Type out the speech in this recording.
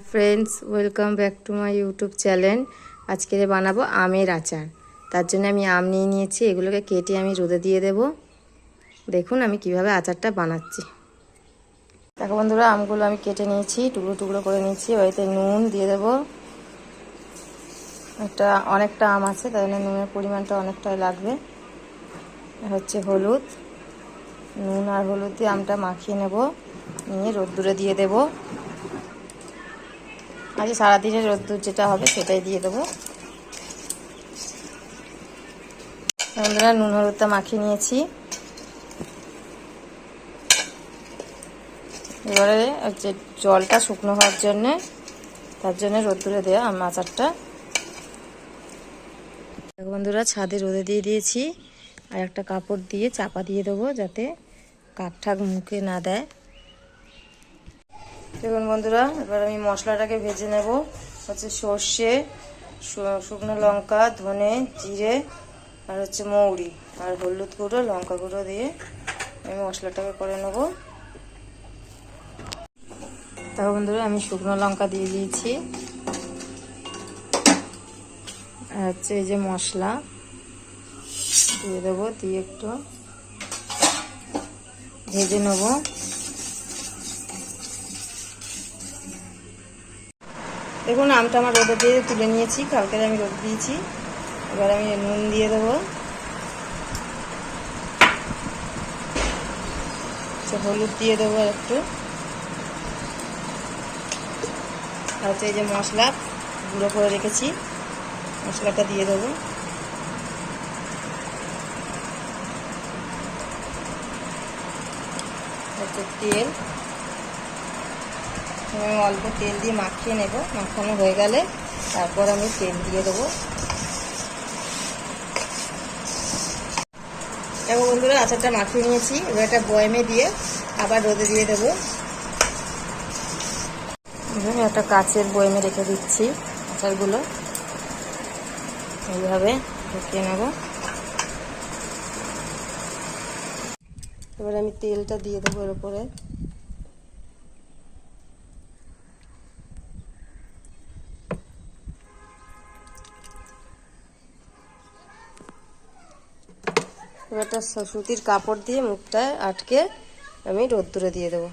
Friends, welcome back to my YouTube channel. আজকে বানাবো আমের আচার। তার জন্য আমি আম নিয়ে নিয়েছি, এগুলোকে কেটে আমি রোদে দিয়ে দেব। দেখুন আমি কিভাবে আচারটা বানাচ্ছি। দেখো বন্ধুরা, আমগুলো আমি কেটে নিয়েছি, টুকরো টুকরো করে নিয়েছি। ওইতে নুন দিয়ে দেবো। অনেকটা আম আছে, তাই জন্য নুনের পরিমাণটা অনেকটাই লাগবে। হচ্ছে হলুদ, নুন আর হলুদ দিয়ে আমটা মাখিয়ে নেব, নিয়ে রোদ্দুরে দিয়ে দেবো। আজ সারাদিনের রোদ্দুর যেটা হবে সেটাই দিয়ে দেবো। বন্ধুরা, নুন হলুদটা মাখিয়ে নিয়েছি। এবারে হচ্ছে জলটা শুকনো হওয়ার জন্যে, তার জন্য রোদ্দুরে দেওয়া আম আচারটা। বন্ধুরা, ছাদে রোদে দিয়ে দিয়েছি, আর একটা কাপড় দিয়ে চাপা দিয়ে দেবো যাতে কাক ঠাক মুখে না দেয়। দেখুন বন্ধুরা, এবার আমি মশলাটাকে ভেজে নেব। হচ্ছে সর্ষে, শুকনো লঙ্কা, ধনে, জিরে আর হচ্ছে মৌরি আর হলুদ গুঁড়ো, লঙ্কা গুঁড়ো দিয়ে আমি মশলাটাকে করে নেব। তারপর বন্ধুরা, আমি শুকনো লঙ্কা দিয়ে দিয়েছি, আর হচ্ছে এই যে মশলা দিয়ে দেবো, দিয়ে একটু ভেজে নেব। দেখুন আমটা আমার রোদে দিয়ে তুলে নিয়েছি, কালকে আমি রোদ দিয়েছি। এবার আমি নুন দিয়ে দেবো, হলুদ দিয়ে দেবো একটু, আর হচ্ছে এই যে মশলা গুঁড়ো করে রেখেছি, মশলাটা দিয়ে দেবো। হচ্ছে তেল, আমি অল্প তেল দিয়ে মাখিয়ে নেব। মাখানো হয়ে গেলে তারপর আমি তেল দিয়ে দেবো। দেখো বন্ধুরা, আচারটা মাখিয়ে নিয়েছি। এবার একটা বয়ামে দিয়ে আবার রোদে দিয়ে দেবো। আমি একটা কাচের বয়ামে রেখে দিচ্ছি আচারগুলো, এইভাবে ঢুকিয়ে নেব। এবার আমি তেলটা দিয়ে দেবো এর উপরে। এবার একটা সুতির কাপড় দিয়ে মুখটা আটকে আমি রোদ্দুরে দিয়ে দেবো।